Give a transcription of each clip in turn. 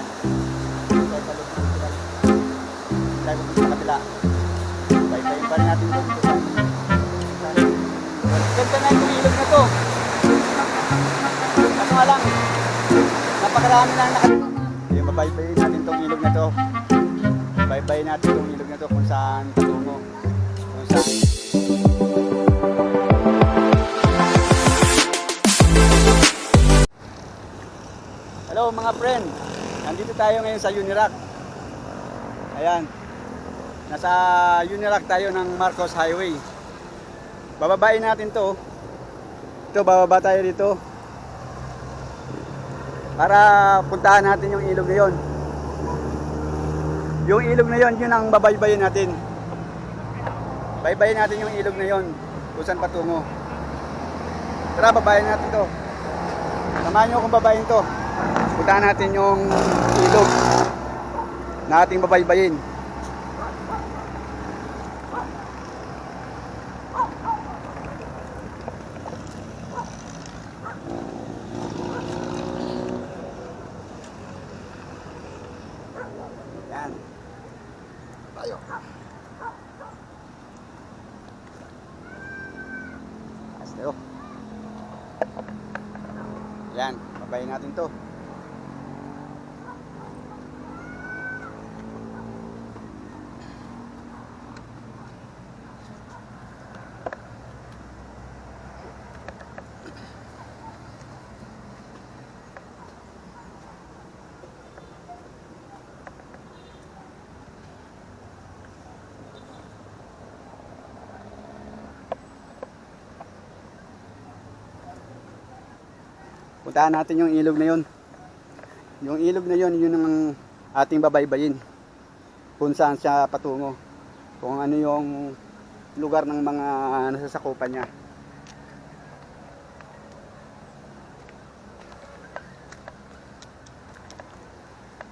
Tayo sa loob ng sila. Tayo sa kabila. Bye-bye pa rin natin doon. Ganda na itong ilog na to. Kaso nga lang, napakarami na yung babay-bayin natin itong ilog na to. Bye-bye natin itong ilog na to kung saan patungo. Kung saan. Hello mga friend, nandito tayo ngayon sa Unilac. Ayan, nasa Unilac tayo ng Marcos Highway. Bababain natin to. Ito, bababa tayo dito para puntahan natin yung ilog na yun. Yung ilog na yun, yun ang babaybayin natin. Baybayin natin yung ilog na yun kung saan patungo. Tara, babayin natin to. Samahan nyo akong babayin to. Puntahan natin yung ilog na ating babaybayin. Yan. Tayo. Tayo. Yan, babayin natin to. Puntahan natin yung ilog na yun. Yung ilog na yun, yun ang ating babaybayin. Kung saan siya patungo. Kung ano yung lugar ng mga nasasakupan niya.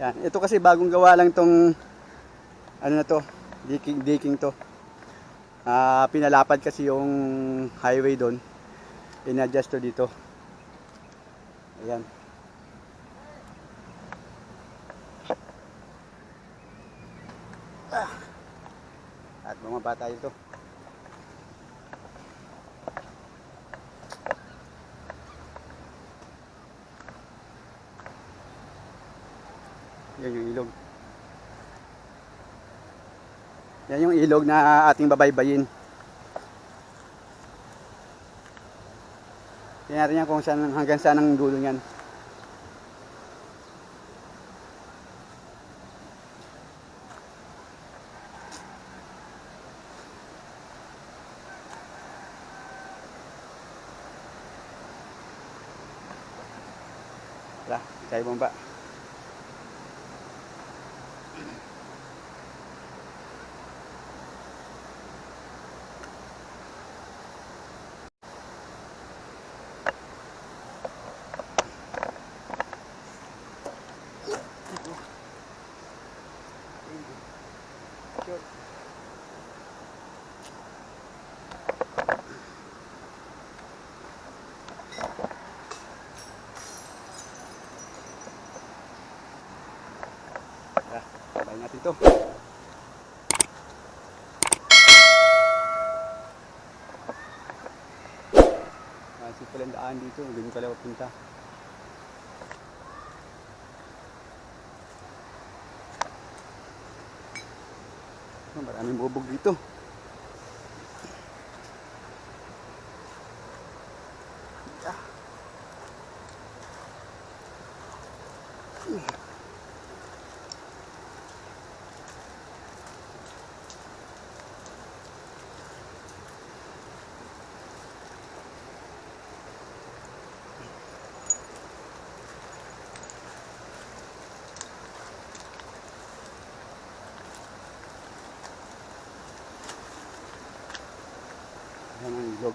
Yan. Ito kasi bagong gawa lang tong ano na to, diking to. Pinalapad kasi yung highway doon. In-adjust to dito. Ayan. At bumaba tayo ito. Yan yung ilog. Yan yung ilog na ating babaybayin. Tingnan natin yan kung saan, hanggang saan ang dulo niyan. Tara, tayo bumaba. Babayin natin ito. Kasi pala ang daan dito, hindi pala papunta. Maraming bubog dito. Ayan ang ilog.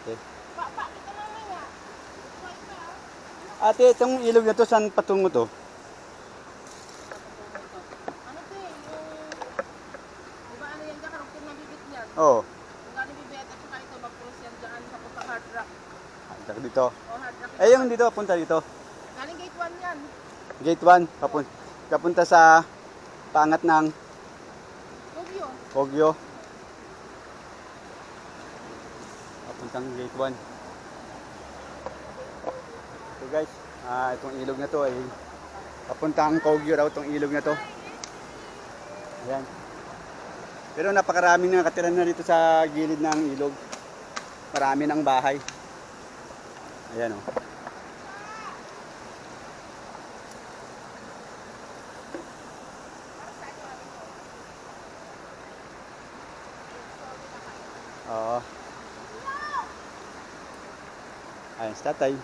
Okay. Ate, itong ilog na to, saan patungo to? Oo. Kung galing bibeta tsaka ito, mag-cross yan dyan sa punta Hard Rock. Hard Rock dito. O Hard Rock. Eh, yung dito, punta dito. Galing gate 1 yan. Gate 1, papunta sa paangat ng Tokyo. Kogyo. Papuntang gate 1. So guys, itong ilog na to ay papuntang Kogyo raw itong ilog na to. Ayan. Pero napakaraming nakatira na rito sa gilid ng ilog. Marami ng bahay. Ayan o. Oo. Ayan, si tatay.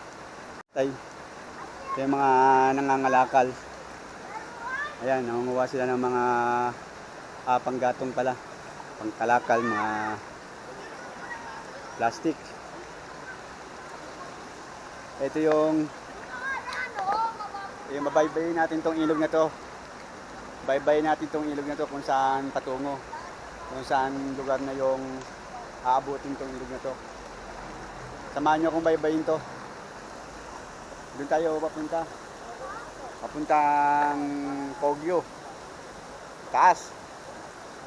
Tatay. Ito yung mga nangangalakal. Ayan, nangunguha sila ng mga panggatong pala. Pangkalakal, mga plastic. Ito yung mabaybayin natin tong ilog na to. Baybayin natin tong ilog na to kung saan patungo. Kung saan lugar na yung aabutin tong ilog na to. Samahan nyo akong baybayin to. Doon tayo papunta. Papuntang Kogyo. Taas.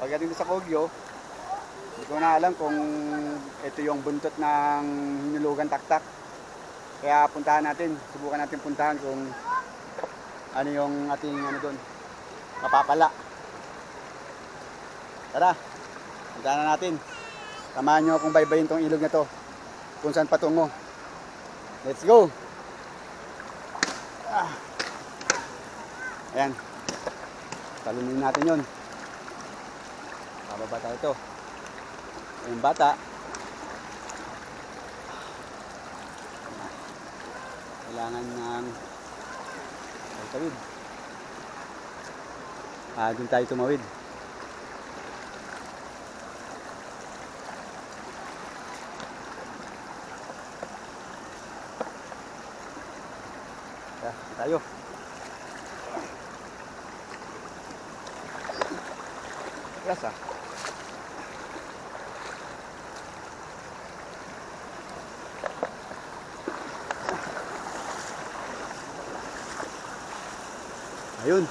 Pagdating sa Kogyo, hindi ko na alam kung ito yung buntot ng hinulugan taktak. Kaya puntahan natin. Subukan natin puntahan kung ano yung ating doon. Mapapala. Tara. Puntahan na natin. Samahan nyo akong baybayin tong ilog na to. Kung saan patungo. Let's go! Ayan. Talunin natin yun. Bababa tayo ito. Yung bata. Kailangan ng tawid. Doon tayo tumawid. Tayo. Yes, Ayun.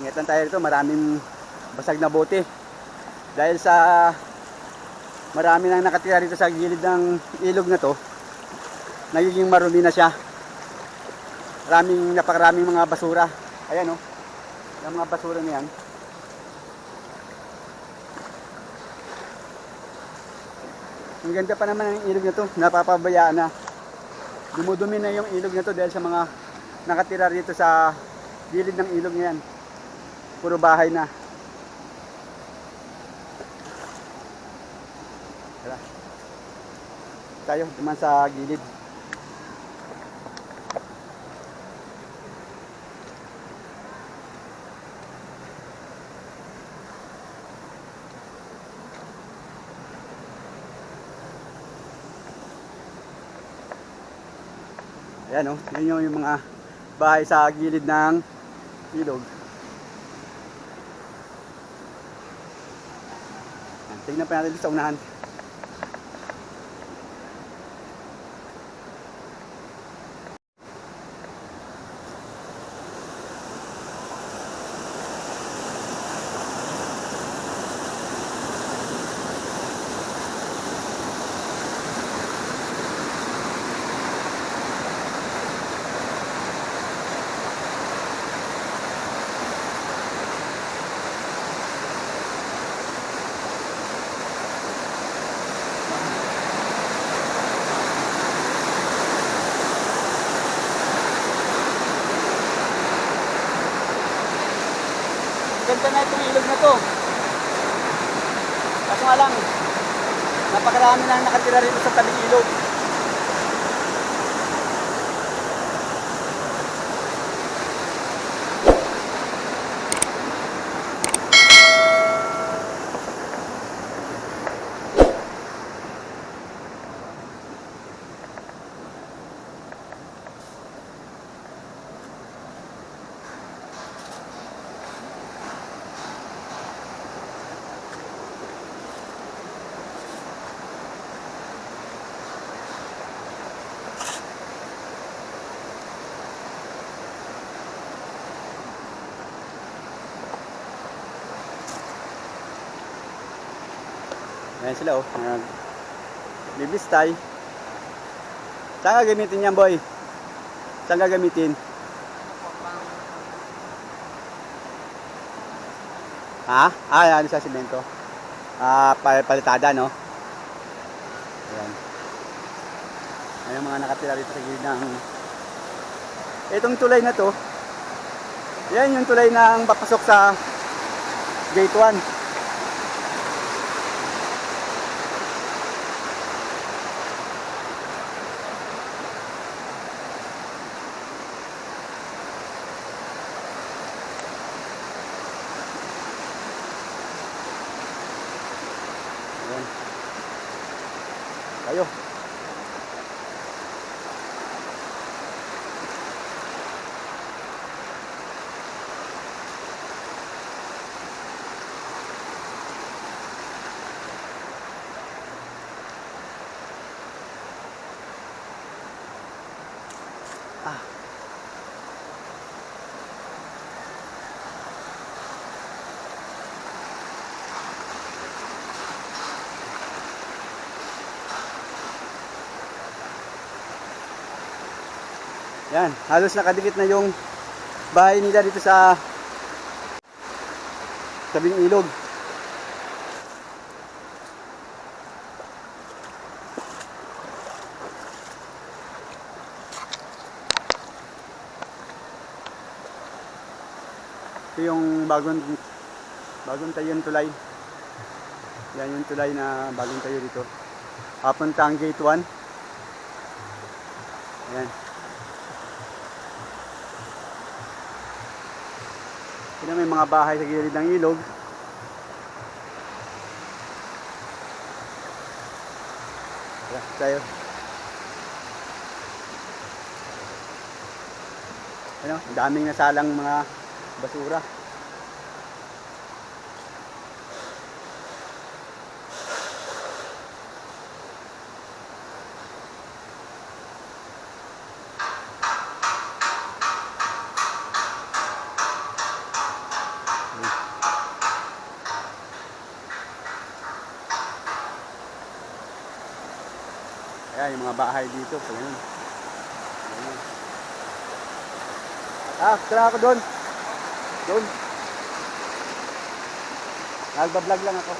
Ingatan tayo dito, maraming basag na bote. Dahil sa marami nang nakatira dito sa gilid ng ilog na to, nagiging marumi na siya. Napakaraming mga basura. Ayan o. Yung mga basura na yan. Ang ganda pa naman ng ilog na to. Napapabayaan na. Dumudumi na yung ilog na to dahil sa mga nakatira dito sa gilid ng ilog na yan. Puro bahay na. Tara. Tayo, duman sa gilid. Ayan o, yun yung mga bahay sa gilid ng ilog. Tingnan pa natin sa unahan. Ganda na itong ilog na to. Kaso nga lang, napakarami na nakatira rito sa tabing ilog. Ayan sila oh. Bibistay. Saan ka gamitin yan, boy? Saan ka gamitin? Ha? Ano sa simento? Palitada, no? Ayan. Ayan yung mga nakatira dito sa gilid ng... Itong tulay na to, yan yung tulay na ang papasok sa gate 1. Ayan. Tayo. Yan, halos nakadikit na yung bahay nila dito sa tabing ilog. Ito yung bagong tayong tulay. Yan yung tulay na bagong tayo dito. Papunta ang gate 1. Ayan. Ito may mga bahay sa gilid ng ilog. Ayan, tayo. Ano, daming nasalang mga basura. Ayan, yung mga bahay dito. Ayan. Ayan. Tara ako doon. Doon. Nagbablog lang ako.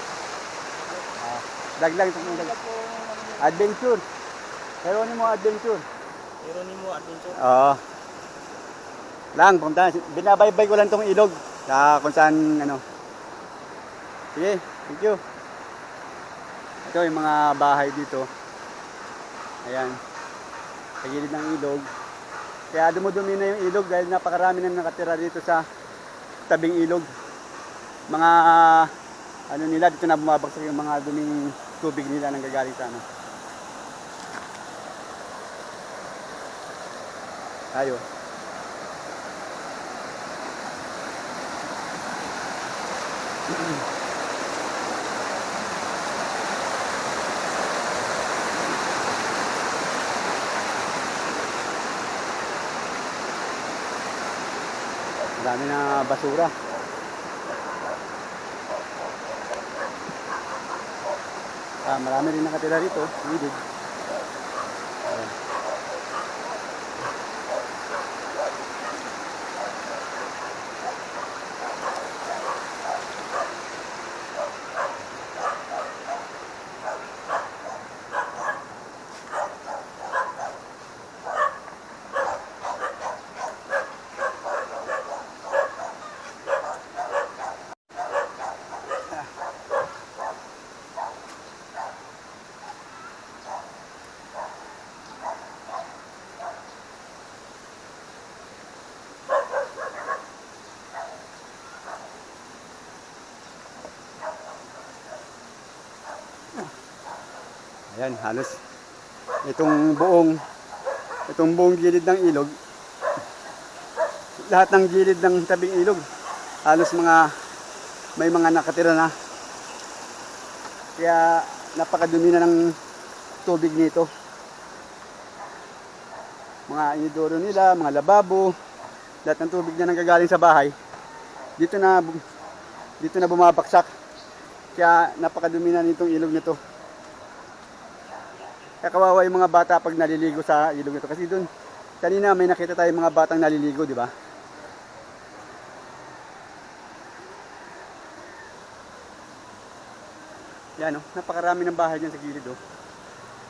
Vlog lang itong vlog. Adventure. Jeronimo Adventure. Jeronimo Adventure. Oo. Lang, punta. Binabaybay ko lang itong ilog. Kung saan, ano. Sige, thank you. Ito yung mga bahay dito. Ayan. Sa gilid ng ilog. Kaya dumudumi na yung ilog dahil napakarami na nakatira dito sa tabing ilog. Mga ano nila, dito na bumabagsak yung mga duming tubig nila nang gagaling sa ano. Tayo. Dami na basura. Marami rin nakatira rito. Gilid. Ayan. Ayan, halos itong buong gilid ng ilog, lahat ng gilid ng tabing ilog, halos may mga nakatira na. Kaya napakadumi na ng tubig nito. Mga inidoro nila, mga lababo, lahat ng tubig na nanggagaling sa bahay, dito na bumabaksak. Kaya napakadumi na nitong ilog nito. Kaya kawawa yung mga bata pag naliligo sa ilog nito. Kasi doon, kanina may nakita tayong mga batang naliligo, di ba? Yan, oh, napakarami ng bahay dyan sa gilid, oh.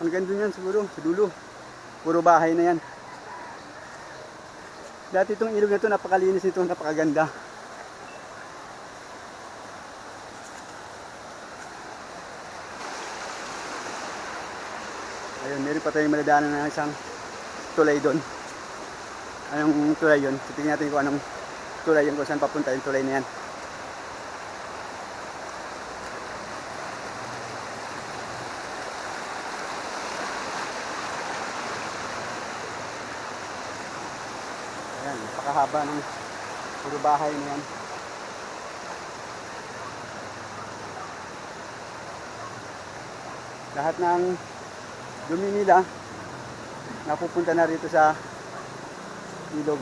Hanggang doon yan siguro, sa dulo. Puro bahay na yan. Dati itong ilog na ito, napakalinis nito, napakaganda. Ayun, meron pa tayong maladaanan na isang tulay doon. Anong tulay yun? Tingnan natin kung anong tulay yun, kung saan papunta yung tulay na yan. Ayan, napakahaba ng puro bahay na yan. Lahat ng dumi nila napupunta na rito sa ilog.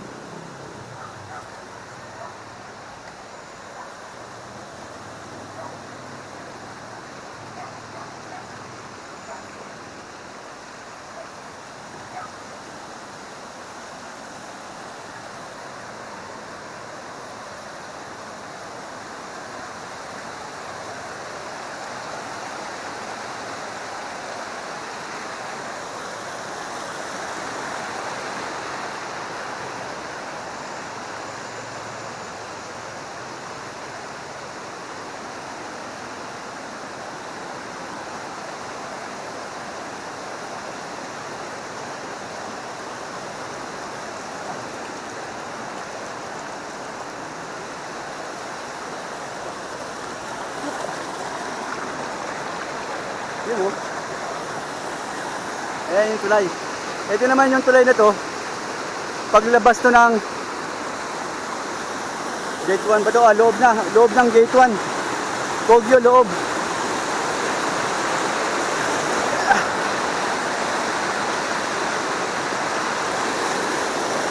Yun, oh. Ayan yung tulay. Ito naman yung tulay na to. Paglabas to ng gate 1 ba to? Loob ng gate 1. Kogyo loob.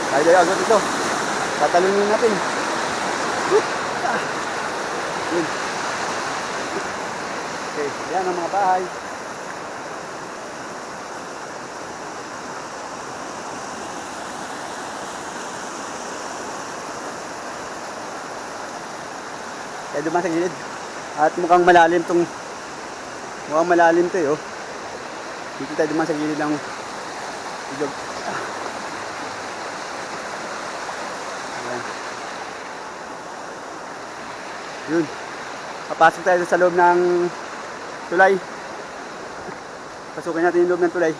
Tayo agad ito. Tatalunin natin. Yun. Okay, yan ang mga bahay. Kaya dumaan sa gilid. At mukhang malalim to eh, oh. Dito tayo dumaan sa gilid ng ilog. Ayan. Yun. Papasok tayo sa loob ng tulay. Pasukin natin yung loob ng tulay.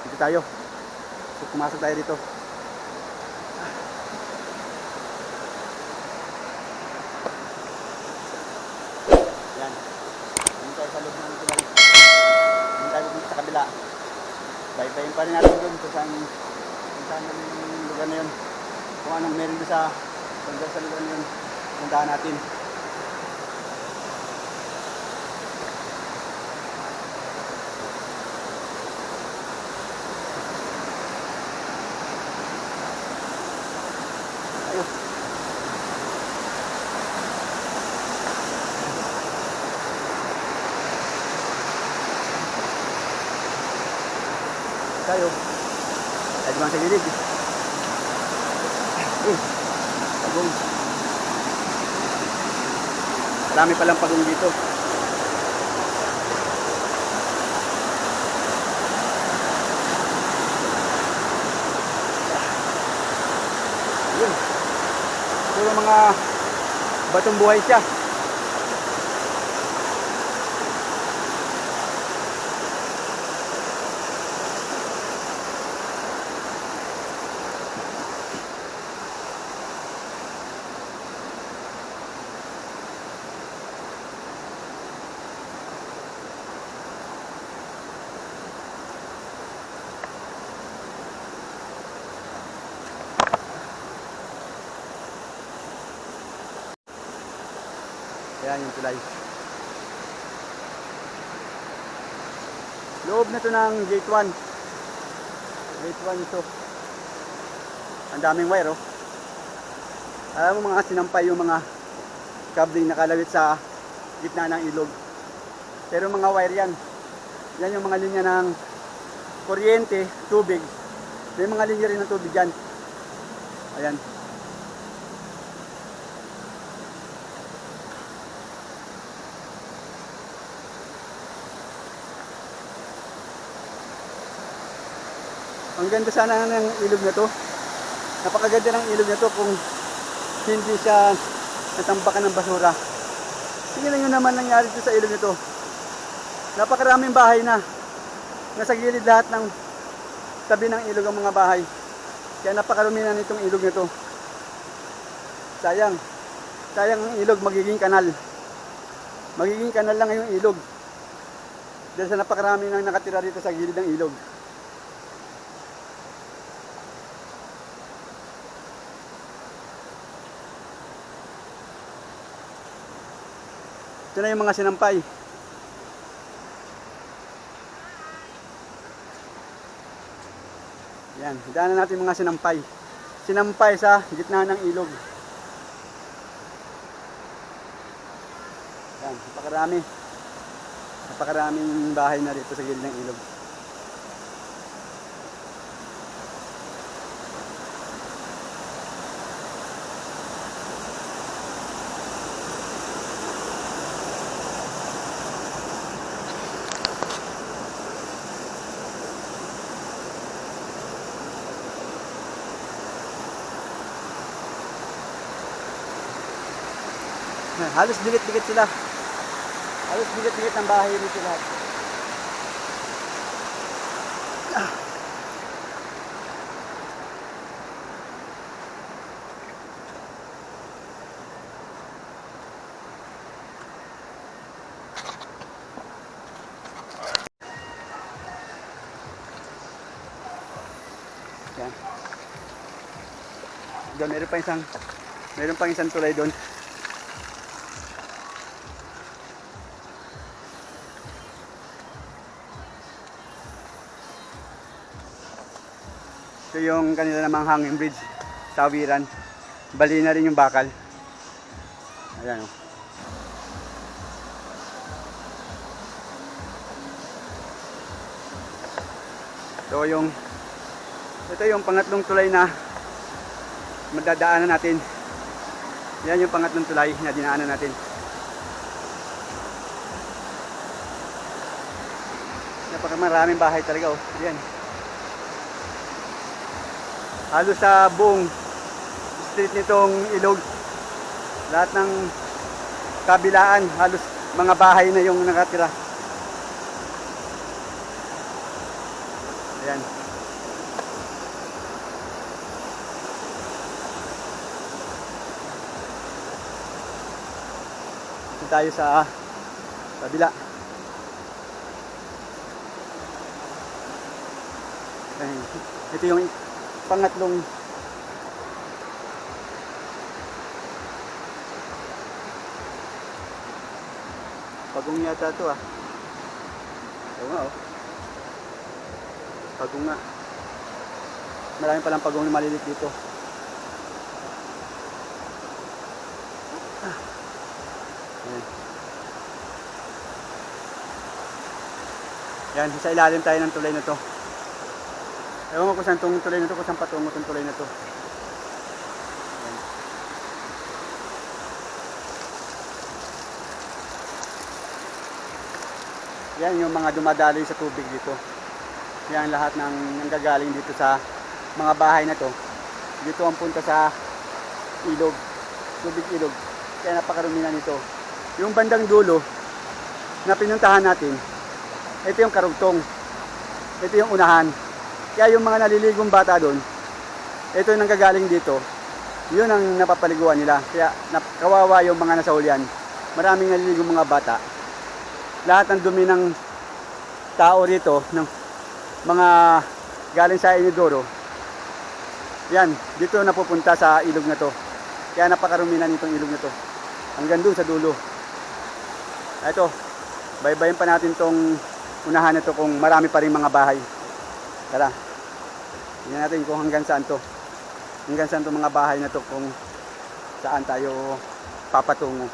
Dito tayo. So, pumasok tayo dito. Yan. Dito tayo sa loob ng tulay. Dito tayo dito sa kabila. Baybayin pa rin natin doon kung saan yung lugar na yun. Kung anong meron doon sa lugar na yun. Puntahan natin. Tayo. Tayo naman sa gilid. Pagong. Marami palang pagong dito. Yun. Puro mga batong buhay siya. Ayan yung tulay. Loob na to ng gate 1. Gate 1 ito. Ang daming wire oh. Alam mo mga sinampay yung mga kabling nakalawit sa gitna ng ilog. Pero mga wire yan. Yan yung mga linya ng kuryente, tubig. May mga linya rin ng tubig yan. Ayan. Ang ganda sana ng ilog na to. Napakaganda ng ilog na to kung hindi siya natambakan ng basura. Tingnan nyo naman nangyari dito sa ilog nito. Napakaraming bahay na. Nasa gilid lahat ng tabi ng ilog ang mga bahay. Kaya napakarumi na nitong ilog nito. Sayang. Sayang ang ilog, magiging kanal. Magiging kanal lang yung ilog. Dahil sa napakarami nang nakatira dito sa gilid ng ilog. Ito na yung mga sinampay. Yan, daanan natin mga sinampay. Sinampay sa gitna ng ilog. Yan, napakarami. Napakaraming bahay na dito sa gilid ng ilog. Halos dikit-dikit sila. Halos dikit-dikit ang bahay dito lahat. Yan. Doon, meron pang isang tulay doon. Ito yung kanila namang hanging bridge, tawiran. Bali na rin yung bakal. Ayan o. Ito yung pangatlong tulay na madadaanan natin. Yan yung pangatlong tulay na dinaanan natin. Napakamaraming bahay talaga oh. Yan. Halos sa buong street nitong ilog, lahat ng kabilaan, halos mga bahay na yung nakatira. Ayan. Ito tayo sa kabila. Ayan. Ito yung pangatlong pagong yata ito ah. Oo nga oh. Pagong nga. Marami palang pagong na malilit dito. Ayan. Yan, sa ilalim tayo ng tulay na to. Ewan ko kung saan itong tulay na to, kung saan patungo itong tulay na to. Yan yung mga dumadaloy sa tubig dito. Yan lahat ng nanggagaling dito sa mga bahay na to. Dito ang punta sa ilog, tubig ilog. Kaya napakarumi na nito. Yung bandang dulo na pinuntahan natin, ito yung karugtong. Ito yung unahan. Kaya yung mga naliligong bata doon, ito yung nanggagaling dito, yun ang napapaliguan nila. Kaya kawawa yung mga nasa hulyan. Maraming naliligong mga bata. Lahat ng dumi ng tao rito, ng mga galing sa Inidoro, yan, dito napupunta sa ilog na to. Kaya napakarumi na nitong ilog na to. Hanggang doon sa dulo. Ito, baybayin pa natin tong unahan na to kung marami pa rin mga bahay. Tara, tingnan natin kung hanggang saan to. Hanggang saan to mga bahay na to, kung saan tayo papatungo.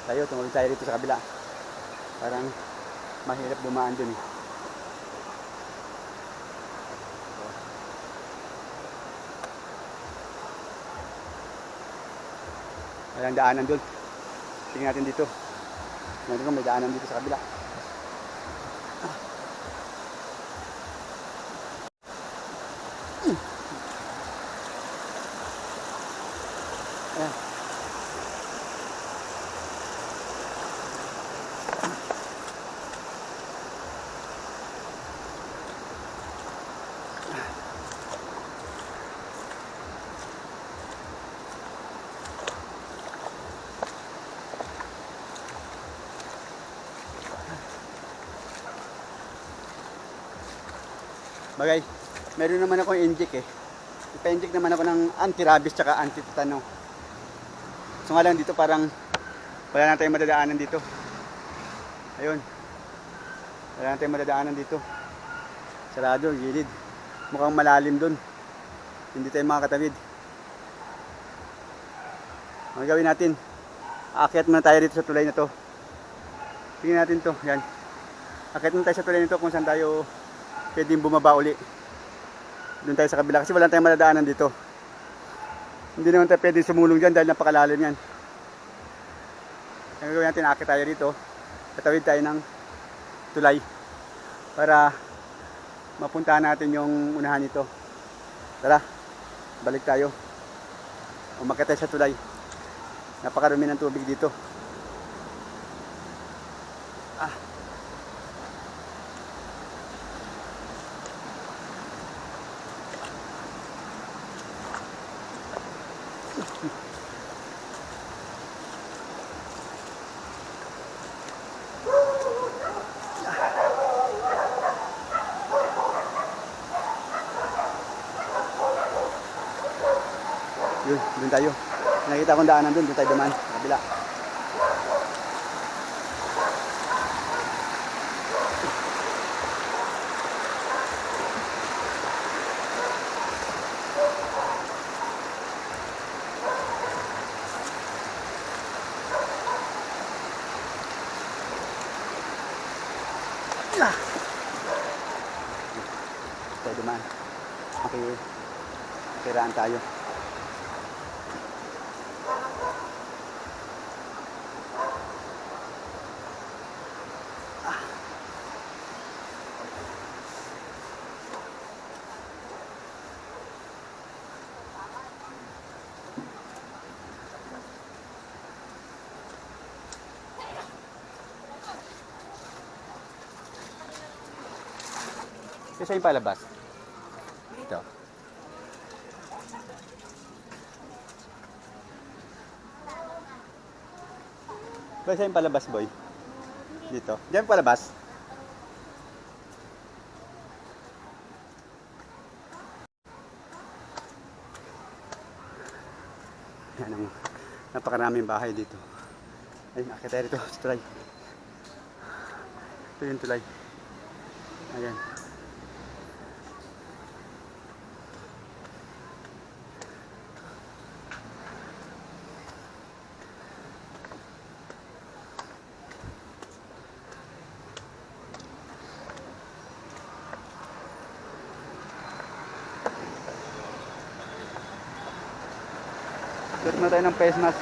Tayo, tumawid tayo dito sa kabila. Parang mahirap dumaan dun eh. Walang daanan dun. Tingnan natin dito. Tingnan natin kung may daanan dito sa kabila. Ayan. Bagay, meron naman akong inject eh. Ipa-inject naman ako ng anti-rabies tsaka anti-tetano. So nga lang dito parang wala na tayong madadaanan dito. Ayun. Wala na tayong madadaanan dito. Sarado, gilid. Mukhang malalim dun. Hindi tayo makakatawid. Ang gawin natin, aakyat muna tayo dito sa tulay na to. Tingnan natin to, yan. Aakyat muna tayo sa tulay nito kung saan tayo pwedeng bumaba uli. Doon tayo sa kabila kasi wala tayong madadaanan dito. Hindi naman tayo pwedeng sumulong dyan dahil napakalalim yan. Ang gawin natin, aakyat tayo dito. Tatawid tayo ng tulay para mapuntahan natin yung unahan nito. Tara, balik tayo. Umakyat tayo sa tulay. Napakarumi ng tubig dito. Yun, doon tayo. Nakita kong daanan doon tayo dumaan. Kabila. Tayo dumaan. Okay. Kiraan tayo. Kasi yung palabas. Ito. Kasi yung palabas, boy. Dito. Diyan yung palabas. Yan ang napakaraming bahay dito. Ayun, akit tayo dito sa tulay. Ito yung tulay. Ayan. Suot na tayo ng face mask.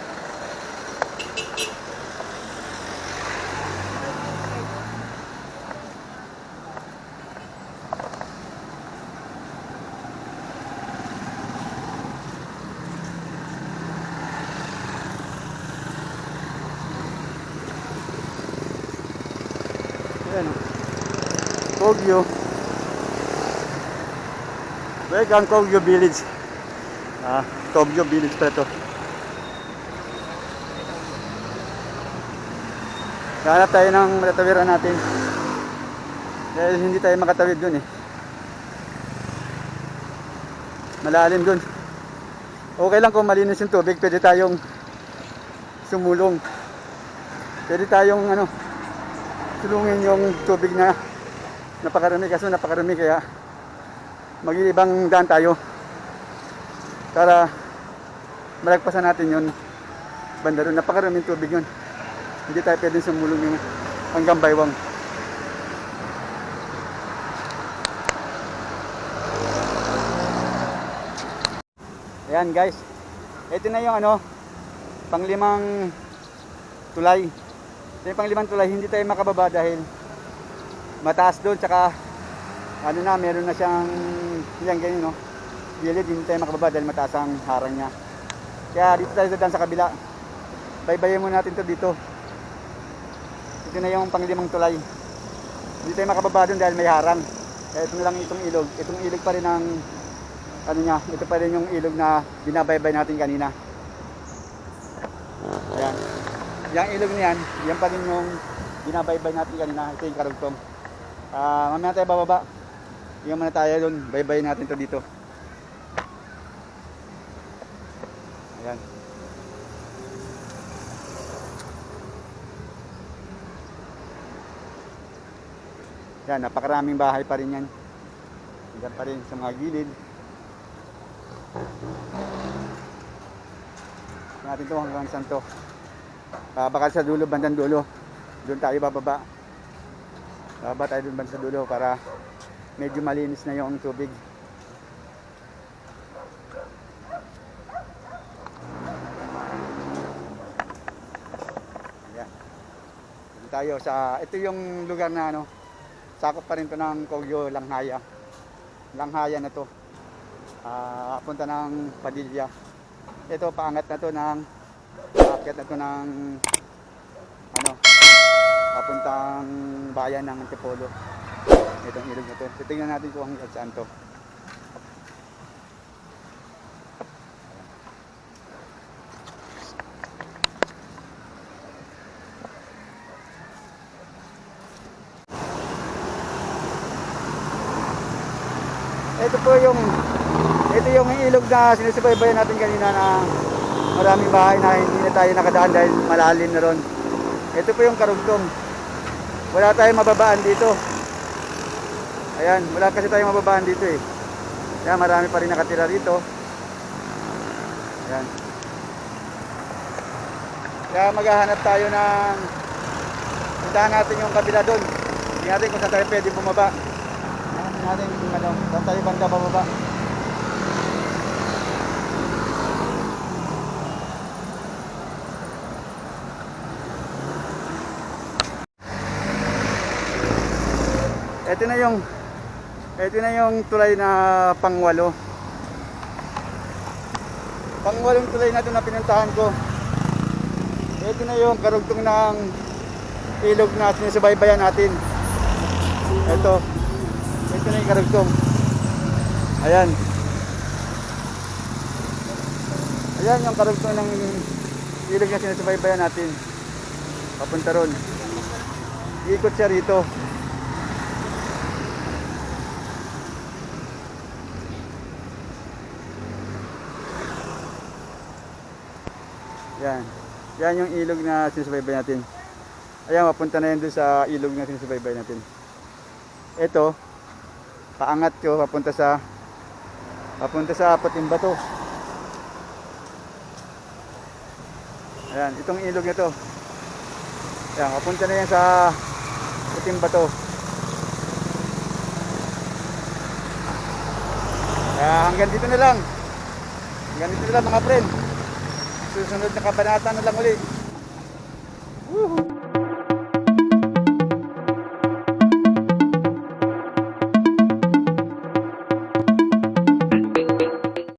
Ayan o. Kogyo. Welcome Kogyo Village. Kogyo Village pa ito. Hanap tayo ng matatawiran natin. Dahil hindi tayo makatawid dun eh. Malalim dun. Okay lang kung malinis yung tubig, pwede tayong sumulong. Pwede tayong sulungin yung tubig na napakarami, kaso napakarami kaya mag-iibang daan tayo para malagpasan natin yun banda doon. Napakaraming tubig yun, hindi tayo pwedeng sumulong yun hanggang baywang. Ayan guys, ito na yung panglimang tulay. Ito yung panglimang tulay, hindi tayo makababa dahil mataas doon, tsaka meron na siyang yan ganyan, no? Gilid, hindi tayo makababa dahil mataas ang harang niya. Kaya dito tayo dadaan sa kabila. Baybayin muna natin to dito. Ito na yung panglimang tulay. Hindi tayo makababa doon dahil may harang. Kaya ito na lang itong ilog. Itong ilog pa rin ang ito pa rin yung ilog na binabaybay natin kanina. Ayan. Yung ilog niyan, yan pa rin yung binabaybay natin kanina. Ito yung karugtong. Mamaya tayo bababa. Tingnan muna tayo doon. Baybay natin to dito. Ayan. Yan, napakaraming bahay pa rin yan. Diyan pa rin sa mga gilid. Natin to hanggang saan to. Baka sa dulo, bandang dulo. Doon tayo bababa. Bababa tayo doon bandang dulo para medyo malinis na yung tubig. Ayan. Doon tayo sa, ito yung lugar na sakop pa rin to ng Kogyo, Langhaya. Langhaya na to. Punta ng Padilla. Ito paangat na to ng aakyat na to ng papuntang bayan ng Antipolo. Itong ilog na to. Titingnan natin kung hanggang saan to. Ito yung ilog na sinusubaybayan natin kanina na maraming bahay na hindi na tayo nakadaan dahil malalim na ron. Ito po yung karugtong. Wala tayong mababaan dito. Ayan, wala kasi tayong mababaan dito eh. Kaya marami pa rin nakatira dito. Ayan. Kaya maghahanap tayo ng puntahan natin yung kabila doon. Tingnan natin kung saan tayo pwede bumaba. Tingnan natin kung saan tayo banda bababa. Ito na yung tulay na pangwalo. Pangwalong tulay na ito na pinuntahan ko. Ito na yung karugtong ng ilog na sinusubaybayan natin. Ito na yung karugtong. Ayan. Ayan yung karugtong ng ilog na sinusubaybayan natin. Papunta ron. Ikot siya rito. Yan. Yan yung ilog na sinusubaybay natin. Ayan, mapunta na yan doon sa ilog na sinusubaybay natin. Ito, paangat ko, papunta sa Puting Bato. Ayan, itong ilog na to. Ayan, papunta na yan sa Puting Bato. Kaya hanggang dito na lang. Hanggang dito na lang mga friend. Susunod na kabanata na lang ulit. Woohoo!